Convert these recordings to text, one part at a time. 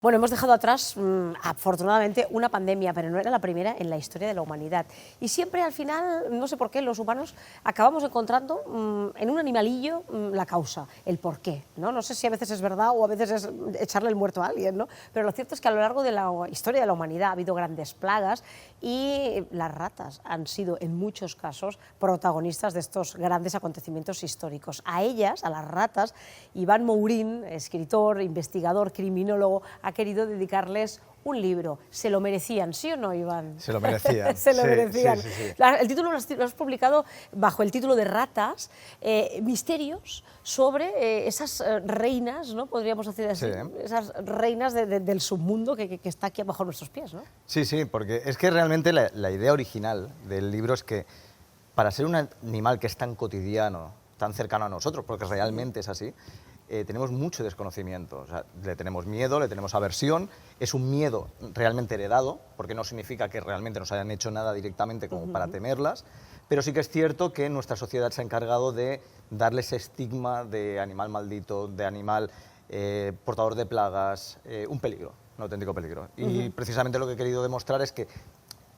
Bueno, hemos dejado atrás, afortunadamente, una pandemia, pero no era la primera en la historia de la humanidad. Y siempre, al final, no sé por qué, los humanos acabamos encontrando en un animalillo la causa, el porqué, ¿no? No sé si a veces es verdad o a veces es echarle el muerto a alguien, ¿no? Pero lo cierto es que a lo largo de la historia de la humanidad ha habido grandes plagas y las ratas han sido, en muchos casos, protagonistas de estos grandes acontecimientos históricos. A ellas, a las ratas, Iván Mourín, escritor, investigador, criminólogo, ha querido dedicarles un libro. ¿Se lo merecían, sí o no, Iván? Se lo merecían. Se lo merecían. Sí. El título lo has publicado bajo el título de Ratas, misterios sobre esas reinas, ¿no? Podríamos decir así, esas reinas del submundo que está aquí abajo nuestros pies, ¿no? Sí, porque es que realmente la idea original del libro es que para ser un animal que es tan cotidiano, tan cercano a nosotros, porque realmente es así, tenemos mucho desconocimiento. O sea, le tenemos miedo, le tenemos aversión, es un miedo realmente heredado, porque no significa que realmente nos hayan hecho nada directamente como para temerlas, pero sí que es cierto que nuestra sociedad se ha encargado de darle ese estigma de animal maldito, de animal portador de plagas, un peligro, un auténtico peligro. Y precisamente lo que he querido demostrar es que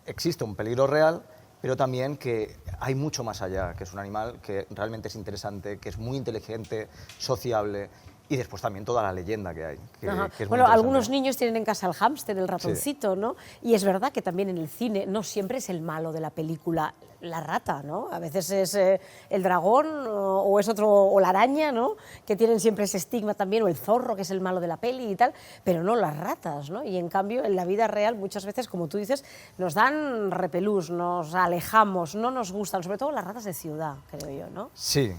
existe un peligro real, pero también que hay mucho más allá, que es un animal que realmente es interesante, que es muy inteligente, sociable, y después también toda la leyenda que hay. Que es bueno, algunos niños tienen en casa el hámster, el ratoncito, ¿no? Y es verdad que también en el cine no siempre es el malo de la película la rata, ¿no? A veces es el dragón o es otro, o la araña, ¿no? Que tienen siempre ese estigma también, o el zorro, que es el malo de la peli y tal, pero no las ratas, ¿no? Y en cambio, en la vida real, muchas veces, como tú dices, nos dan repelús, nos alejamos, no nos gustan, sobre todo las ratas de ciudad, creo yo, ¿no? Sí,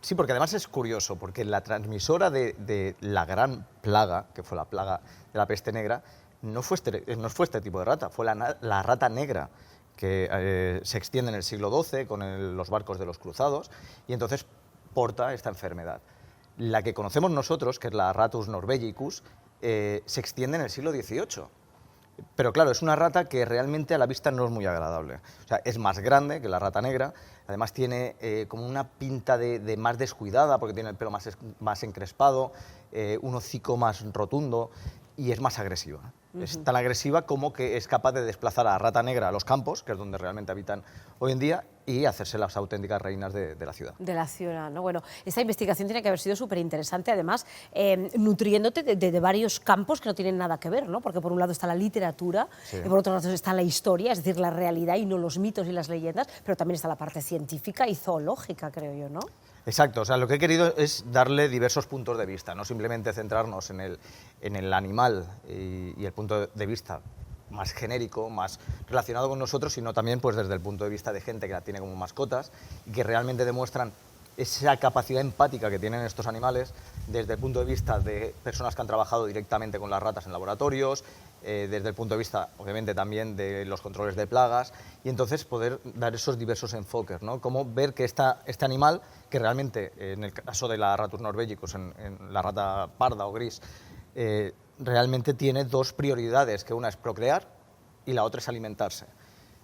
sí, porque además es curioso, porque la transmisora de la gran plaga, que fue la plaga de la peste negra, no fue este tipo de rata, fue la rata negra, que se extiende en el siglo XII con los barcos de los cruzados, y entonces porta esta enfermedad. La que conocemos nosotros, que es la Ratus norvegicus, se extiende en el siglo XVIII. Pero claro, es una rata que realmente a la vista no es muy agradable. O sea, es más grande que la rata negra, además tiene como una pinta de más descuidada, porque tiene el pelo más encrespado, un hocico más rotundo, y es más agresiva. Es tan agresiva como que es capaz de desplazar a la rata negra a los campos, que es donde realmente habitan hoy en día, y hacerse las auténticas reinas de la ciudad. De la ciudad, ¿no? Bueno, esta investigación tiene que haber sido súper interesante, además, nutriéndote de varios campos que no tienen nada que ver, ¿no? Porque por un lado está la literatura, y por otro lado está la historia, es decir, la realidad y no los mitos y las leyendas, pero también está la parte científica y zoológica, creo yo, ¿no? Exacto, o sea, lo que he querido es darle diversos puntos de vista, no simplemente centrarnos en el animal y el punto de vista más genérico, más relacionado con nosotros, sino también pues, desde el punto de vista de gente que la tiene como mascotas y que realmente demuestran esa capacidad empática que tienen estos animales desde el punto de vista de personas que han trabajado directamente con las ratas en laboratorios, desde el punto de vista, obviamente, también de los controles de plagas, y entonces poder dar esos diversos enfoques, ¿no? Como ver que este animal, que realmente, en el caso de la Ratus norvegicus, en la rata parda o gris, realmente tiene dos prioridades, que una es procrear y la otra es alimentarse.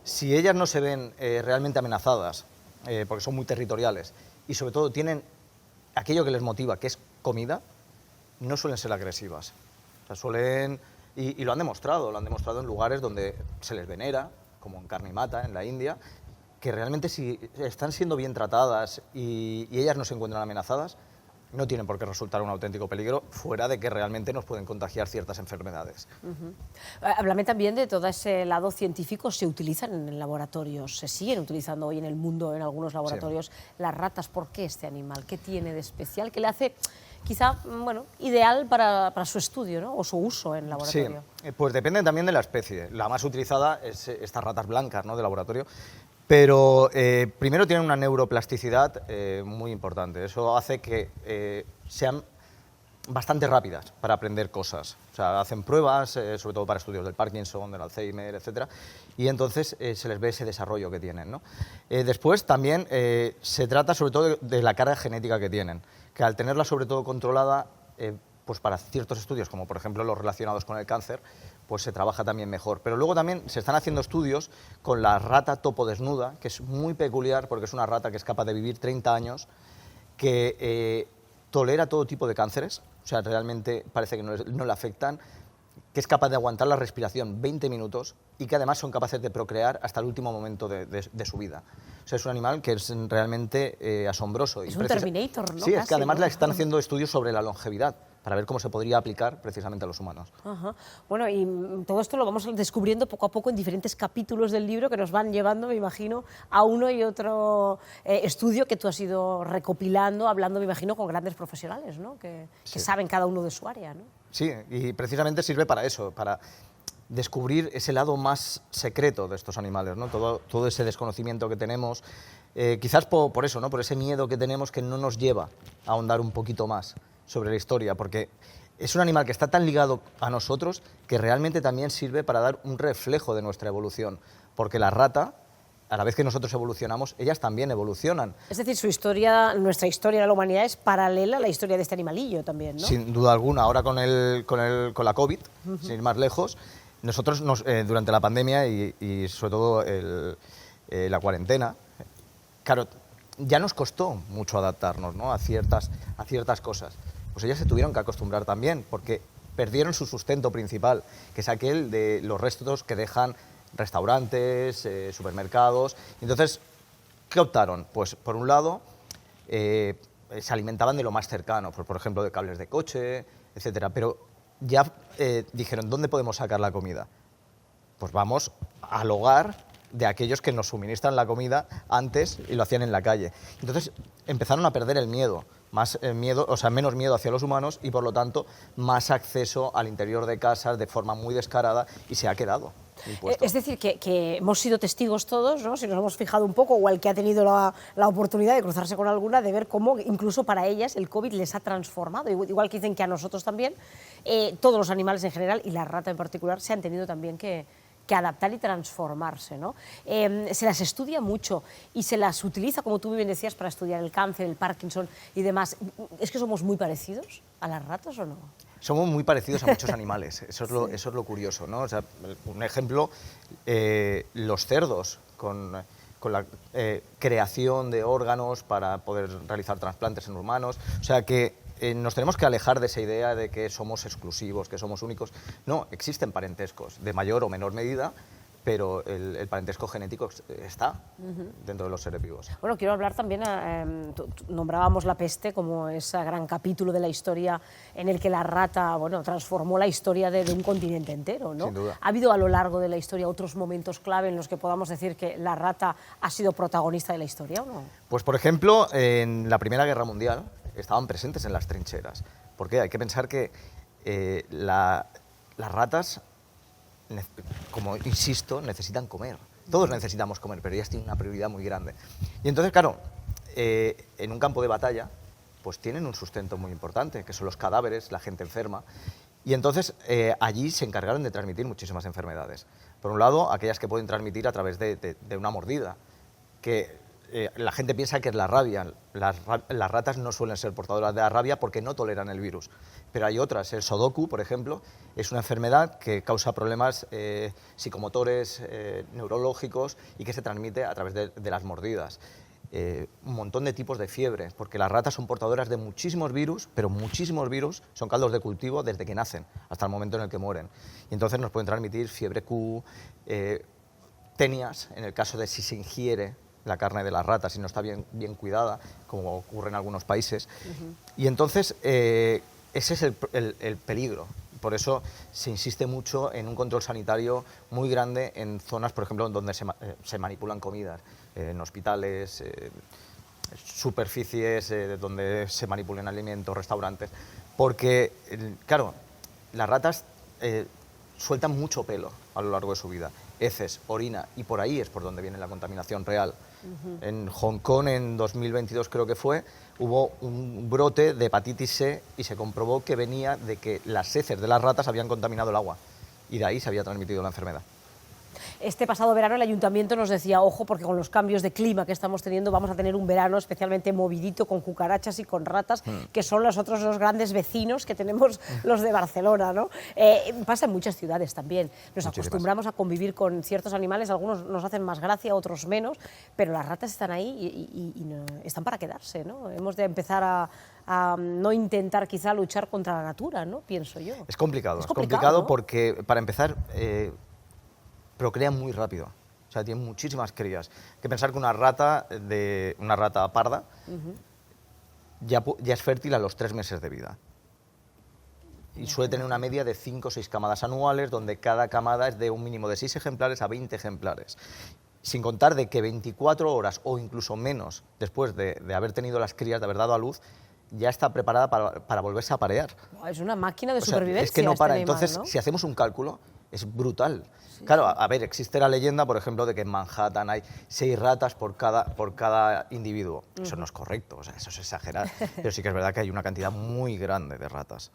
Si ellas no se ven realmente amenazadas, porque son muy territoriales, y sobre todo tienen aquello que les motiva, que es comida, no suelen ser agresivas. O sea, suelen, y lo han demostrado en lugares donde se les venera, como en Karnimata, en la India, que realmente si están siendo bien tratadas y ellas no se encuentran amenazadas, no tienen por qué resultar un auténtico peligro, fuera de que realmente nos pueden contagiar ciertas enfermedades. Háblame también de todo ese lado científico. ¿Se utilizan en laboratorios? ¿Se siguen utilizando hoy en el mundo, en algunos laboratorios, las ratas? ¿Por qué este animal? ¿Qué tiene de especial? ¿Qué le hace, quizá, bueno, ideal para su estudio, ¿no? O su uso en laboratorio? Sí, pues depende también de la especie. La más utilizada es estas ratas blancas, ¿no?, de laboratorio. Pero primero tienen una neuroplasticidad muy importante. Eso hace que sean bastante rápidas para aprender cosas. O sea, hacen pruebas, sobre todo para estudios del Parkinson, del Alzheimer, etc. Y entonces se les ve ese desarrollo que tienen, ¿no? Después también se trata sobre todo de la carga genética que tienen, que al tenerla sobre todo controlada, pues para ciertos estudios, como por ejemplo los relacionados con el cáncer, pues se trabaja también mejor. Pero luego también se están haciendo estudios con la rata topodesnuda, que es muy peculiar porque es una rata que es capaz de vivir 30 años, que tolera todo tipo de cánceres. O sea, realmente parece que no le afectan, que es capaz de aguantar la respiración 20 minutos y que además son capaces de procrear hasta el último momento de su vida. O sea, es un animal que es realmente asombroso. Es un Terminator, ¿no? Sí, es que Casi, además ¿no? le están haciendo estudios sobre la longevidad, para ver cómo se podría aplicar precisamente a los humanos. Ajá. Bueno, y todo esto lo vamos descubriendo poco a poco en diferentes capítulos del libro que nos van llevando, me imagino, a uno y otro estudio que tú has ido recopilando, hablando, me imagino, con grandes profesionales, ¿no? Que saben cada uno de su área, ¿no? Sí, y precisamente sirve para eso, para descubrir ese lado más secreto de estos animales, ¿no? Todo ese desconocimiento que tenemos, quizás por eso, ¿no? Por ese miedo que tenemos que no nos lleva a ahondar un poquito más sobre la historia, porque es un animal que está tan ligado a nosotros que realmente también sirve para dar un reflejo de nuestra evolución, porque la rata, a la vez que nosotros evolucionamos, ellas también evolucionan. Es decir, su historia, nuestra historia de la humanidad es paralela a la historia de este animalillo también, ¿no? Sin duda alguna, ahora con la COVID, sin ir más lejos, nosotros durante la pandemia y sobre todo la cuarentena, claro, ya nos costó mucho adaptarnos, ¿no? a ciertas cosas. Pues ellas se tuvieron que acostumbrar también, porque perdieron su sustento principal, que es aquel de los restos que dejan restaurantes, supermercados. Entonces, ¿qué optaron? Pues por un lado, se alimentaban de lo más cercano, por ejemplo, de cables de coche, etcétera. Pero ya dijeron, ¿dónde podemos sacar la comida? Pues vamos al hogar de aquellos que nos suministran la comida antes y lo hacían en la calle. Entonces empezaron a perder el miedo, menos miedo hacia los humanos y por lo tanto más acceso al interior de casas de forma muy descarada y se ha quedado impuesto. Es decir, que hemos sido testigos todos, ¿no? Si nos hemos fijado un poco, o el que ha tenido la oportunidad de cruzarse con alguna, de ver cómo incluso para ellas el COVID les ha transformado. Igual que dicen que a nosotros también, todos los animales en general y la rata en particular se han tenido también que adaptar y transformarse, ¿no? Se las estudia mucho y se las utiliza, como tú bien decías, para estudiar el cáncer, el Parkinson y demás. ¿Es que somos muy parecidos a las ratas o no? Somos muy parecidos a muchos animales, eso es lo curioso, ¿no? O sea, un ejemplo, los cerdos, con la creación de órganos para poder realizar trasplantes en humanos. O sea que nos tenemos que alejar de esa idea de que somos exclusivos, que somos únicos. No, existen parentescos, de mayor o menor medida, pero el parentesco genético está dentro de los seres vivos. Bueno, quiero hablar también, nombrábamos la peste como ese gran capítulo de la historia en el que la rata, bueno, transformó la historia de un continente entero, ¿no? Sin duda. ¿Ha habido a lo largo de la historia otros momentos clave en los que podamos decir que la rata ha sido protagonista de la historia o no? Pues, por ejemplo, en la Primera Guerra Mundial estaban presentes en las trincheras. Porque hay que pensar que las ratas, como insisto, necesitan comer. Todos necesitamos comer, pero ellas tienen una prioridad muy grande. Y entonces, claro, en un campo de batalla, pues tienen un sustento muy importante, que son los cadáveres, la gente enferma. Y entonces allí se encargaron de transmitir muchísimas enfermedades. Por un lado, aquellas que pueden transmitir a través de una mordida, que la gente piensa que es la rabia. Las ratas no suelen ser portadoras de la rabia porque no toleran el virus. Pero hay otras, el Sodoku, por ejemplo, es una enfermedad que causa problemas psicomotores, neurológicos y que se transmite a través de las mordidas. Un montón de tipos de fiebre, porque las ratas son portadoras de muchísimos virus, pero muchísimos virus son caldos de cultivo desde que nacen hasta el momento en el que mueren. Y entonces nos pueden transmitir fiebre Q, tenias, en el caso de si se ingiere la carne de las ratas y no está bien cuidada, como ocurre en algunos países. Y entonces ese es el peligro. Por eso se insiste mucho en un control sanitario muy grande en zonas, por ejemplo, donde se manipulan comidas, en hospitales, superficies donde se manipulan alimentos, restaurantes, porque, claro, las ratas sueltan mucho pelo a lo largo de su vida, heces, orina, y por ahí es por donde viene la contaminación real. En Hong Kong, en 2022 creo que fue, hubo un brote de hepatitis C y se comprobó que venía de que las heces de las ratas habían contaminado el agua y de ahí se había transmitido la enfermedad. Este pasado verano el ayuntamiento nos decía, ojo, porque con los cambios de clima que estamos teniendo vamos a tener un verano especialmente movidito con cucarachas y con ratas, que son los otros dos grandes vecinos que tenemos los de Barcelona, ¿no? Pasa en muchas ciudades también. Nos acostumbramos a convivir con ciertos animales, algunos nos hacen más gracia, otros menos, pero las ratas están ahí y no, están para quedarse, ¿no? Hemos de empezar a no intentar quizá luchar contra la natura, ¿no? Pienso yo. Es complicado, ¿no? porque, para empezar, procrean muy rápido. O sea, tienen muchísimas crías. Hay que pensar que una rata parda ya es fértil a los 3 meses de vida. Y suele tener una media de 5 o 6 camadas anuales, donde cada camada es de un mínimo de 6 ejemplares a 20 ejemplares. Sin contar de que 24 horas o incluso menos después de haber tenido las crías, de haber dado a luz, ya está preparada para volverse a aparear. Es una máquina de O sea, supervivencia. es que no para. Este animal, Entonces, ¿no? si hacemos un cálculo, es brutal. Sí. Claro, a ver, existe la leyenda, por ejemplo, de que en Manhattan hay 6 ratas por cada individuo. Eso no es correcto, o sea, eso es exagerar. Pero sí que es verdad que hay una cantidad muy grande de ratas.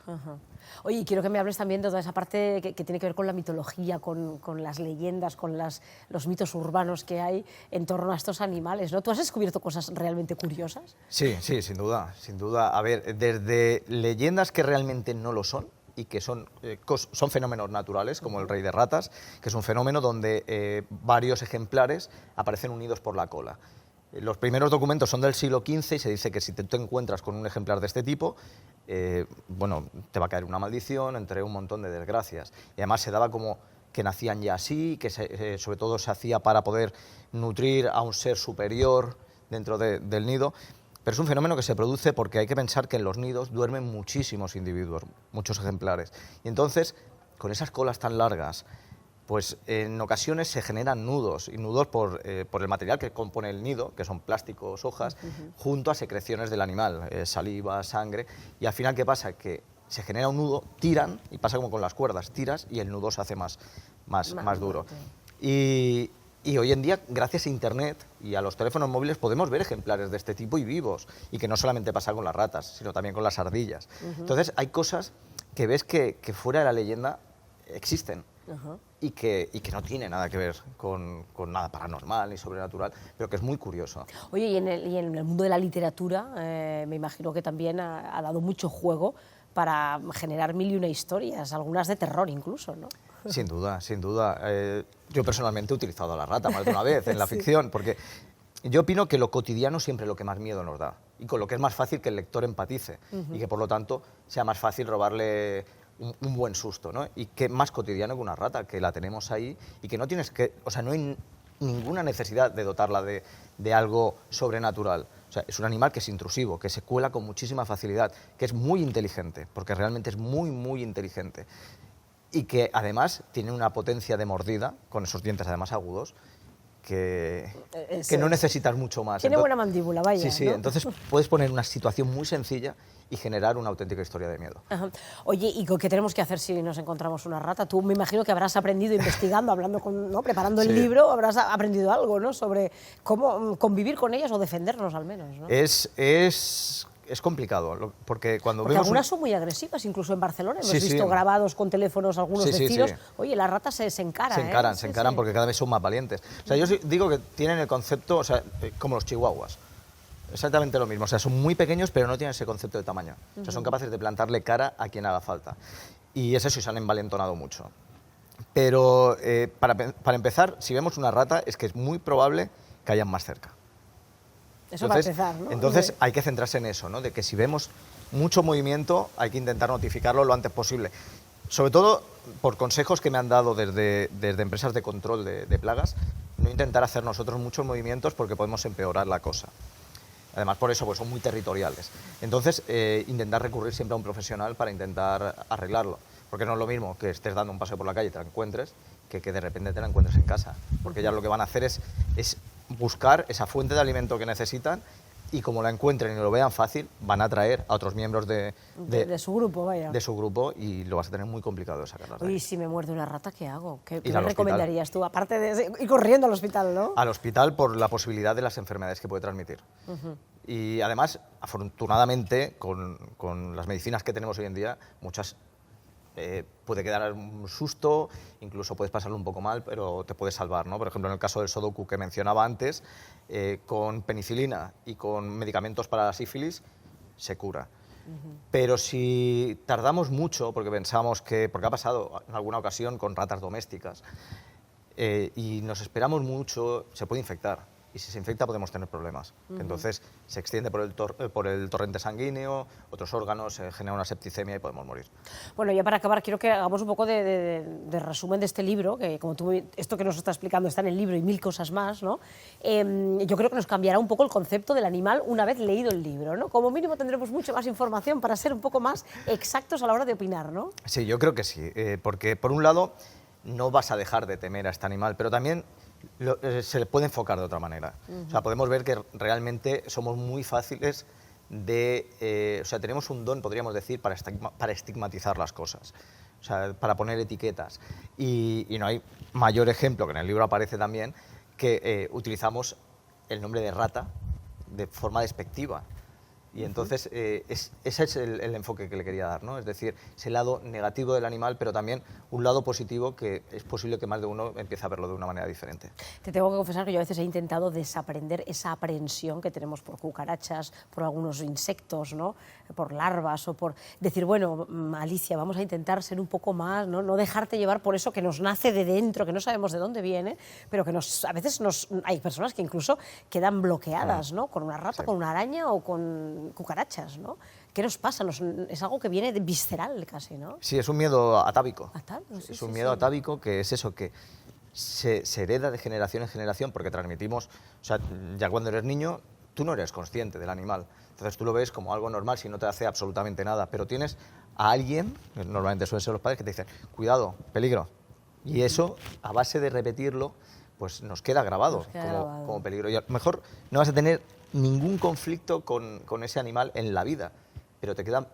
Oye, y quiero que me hables también de toda esa parte que tiene que ver con la mitología, con las leyendas, con los mitos urbanos que hay en torno a estos animales, ¿no? ¿Tú has descubierto cosas realmente curiosas? Sí, sí, sin duda, sin duda. A ver, desde leyendas que realmente no lo son, y que son fenómenos naturales, como el rey de ratas, que es un fenómeno donde varios ejemplares aparecen unidos por la cola. Los primeros documentos son del siglo XV y se dice que si te encuentras con un ejemplar de este tipo, bueno, te va a caer una maldición, entre un montón de desgracias. Y además se daba como que nacían ya así, que sobre todo se hacía para poder nutrir a un ser superior dentro del nido. Pero es un fenómeno que se produce porque hay que pensar que en los nidos duermen muchísimos individuos, muchos ejemplares. Y entonces, con esas colas tan largas, pues en ocasiones se generan nudos, y nudos por el material que compone el nido, que son plásticos, hojas, junto a secreciones del animal, saliva, sangre. Y al final, ¿qué pasa? Que se genera un nudo, tiran, y pasa como con las cuerdas, tiras y el nudo se hace más duro. Y hoy en día, gracias a Internet y a los teléfonos móviles, podemos ver ejemplares de este tipo y vivos. Y que no solamente pasa con las ratas, sino también con las ardillas. Entonces, hay cosas que ves que fuera de la leyenda existen. Y que no tiene nada que ver con nada paranormal ni sobrenatural, pero que es muy curioso. Oye, y en el mundo de la literatura, me imagino que también ha dado mucho juego para generar mil y una historias, algunas de terror incluso, ¿no? Sin duda, sin duda. Yo personalmente he utilizado a la rata más de una vez en la ficción, porque yo opino que lo cotidiano siempre es lo que más miedo nos da, y con lo que es más fácil que el lector empatice, y que por lo tanto sea más fácil robarle un buen susto, ¿no? Y que más cotidiano que una rata, que la tenemos ahí y que no tienes que, o sea, no hay ninguna necesidad de dotarla de algo sobrenatural. O sea, es un animal que es intrusivo, que se cuela con muchísima facilidad, que es muy inteligente, porque realmente es muy, muy inteligente. Y que además tiene una potencia de mordida, con esos dientes además agudos, que no necesitas mucho más. Tiene buena mandíbula, vaya. Sí, sí, ¿no? Entonces puedes poner una situación muy sencilla y generar una auténtica historia de miedo. Oye, ¿y qué tenemos que hacer si nos encontramos una rata? Tú me imagino que habrás aprendido investigando, hablando ¿no? Preparando el libro, habrás aprendido algo, ¿no? Sobre cómo convivir con ellas o defendernos al menos, ¿no? Es complicado, porque vemos... algunas son muy agresivas, incluso en Barcelona hemos visto grabados con teléfonos algunos vecinos. Sí. Oye, las ratas se encaran. Se encaran porque cada vez son más valientes. O sea, yo digo que tienen el concepto, o sea, como los chihuahuas. Exactamente lo mismo, o sea, son muy pequeños pero no tienen ese concepto de tamaño. O sea, son capaces de plantarle cara a quien haga falta. Y es eso, y se han envalentonado mucho. Pero para empezar, si vemos una rata, es que es muy probable que hayan más cerca. Eso va a empezar, ¿no? Entonces hay que centrarse en eso, ¿no? De que si vemos mucho movimiento hay que intentar notificarlo lo antes posible. Sobre todo por consejos que me han dado desde empresas de control de plagas, no intentar hacer nosotros muchos movimientos porque podemos empeorar la cosa. Además, por eso, pues son muy territoriales. Entonces, intentar recurrir siempre a un profesional para intentar arreglarlo. Porque no es lo mismo que estés dando un paseo por la calle y te la encuentres, que de repente te la encuentres en casa. Porque ellas lo que van a hacer es buscar esa fuente de alimento que necesitan, y como la encuentren y lo vean fácil, van a atraer a otros miembros de su grupo, vaya. De su grupo, y lo vas a tener muy complicado de sacarlas de ahí. Y si me muerde una rata, ¿qué hago? ¿Qué me recomendarías tú? Aparte de ir corriendo al hospital, ¿no? Al hospital por la posibilidad de las enfermedades que puede transmitir. Y además, afortunadamente, con las medicinas que tenemos hoy en día, muchas puede quedar un susto, incluso puedes pasarlo un poco mal, pero te puede salvar, ¿no? Por ejemplo, en el caso del Sudoku que mencionaba antes, con penicilina y con medicamentos para la sífilis se cura. Pero si tardamos mucho, porque pensamos que, porque ha pasado en alguna ocasión con ratas domésticas, y nos esperamos mucho, se puede infectar. Y si se infecta podemos tener problemas. Entonces se extiende por el torrente sanguíneo, otros órganos, se genera una septicemia y podemos morir. Bueno, ya para acabar, quiero que hagamos un poco de resumen de este libro, que como tú, esto que nos está explicando está en el libro y mil cosas más, ¿no? Yo creo que nos cambiará un poco el concepto del animal una vez leído el libro, ¿no? Como mínimo tendremos mucha más información para ser un poco más exactos a la hora de opinar, ¿no? Sí, yo creo que sí, porque por un lado no vas a dejar de temer a este animal, pero también se le puede enfocar de otra manera. O sea, podemos ver que realmente somos muy fáciles de... o sea, tenemos un don, podríamos decir, para estigmatizar las cosas, o sea, para poner etiquetas. Y no hay mayor ejemplo, que en el libro aparece también, que utilizamos el nombre de rata de forma despectiva. Y entonces ese es el enfoque que le quería dar, ¿no? Es decir, ese lado negativo del animal, pero también un lado positivo que es posible que más de uno empiece a verlo de una manera diferente. Te tengo que confesar que yo a veces he intentado desaprender esa aprehensión que tenemos por cucarachas, por algunos insectos, ¿no? Por larvas o por decir, bueno, Alicia, vamos a intentar ser un poco más, ¿no? No dejarte llevar por eso que nos nace de dentro, que no sabemos de dónde viene, pero que a veces hay personas que incluso quedan bloqueadas, ¿no? Con una rata, con una araña o con cucarachas, ¿no? ¿Qué nos pasa? Es algo que viene visceral casi, ¿no? Sí, es un miedo atávico. Sí, es un miedo atávico que es eso, que se hereda de generación en generación porque transmitimos, o sea, ya cuando eres niño tú no eres consciente del animal, entonces tú lo ves como algo normal si no te hace absolutamente nada, pero tienes a alguien, que normalmente suelen ser los padres, que te dicen, cuidado, peligro, y eso, a base de repetirlo, pues nos queda grabado, como peligro, y a lo mejor no vas a tener ningún conflicto con ese animal en la vida, pero te queda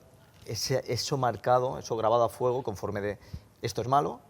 eso marcado, eso grabado a fuego conforme de esto es malo,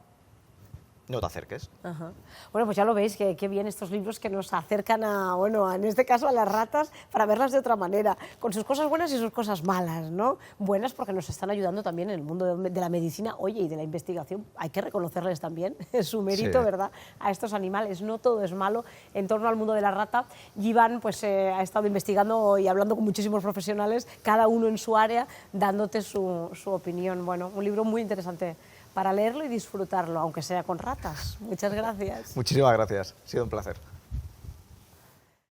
no te acerques. Ajá. Bueno, pues ya lo veis, qué bien estos libros que nos acercan a, bueno, en este caso a las ratas para verlas de otra manera, con sus cosas buenas y sus cosas malas, ¿no? Buenas porque nos están ayudando también en el mundo de la medicina, oye, y de la investigación, hay que reconocerles también su mérito, sí, ¿verdad?, a estos animales, no todo es malo en torno al mundo de la rata. Iván, pues ha estado investigando y hablando con muchísimos profesionales, cada uno en su área, dándote su opinión. Bueno, un libro muy interesante para leerlo y disfrutarlo, aunque sea con ratas. Muchas gracias. Muchísimas gracias, ha sido un placer.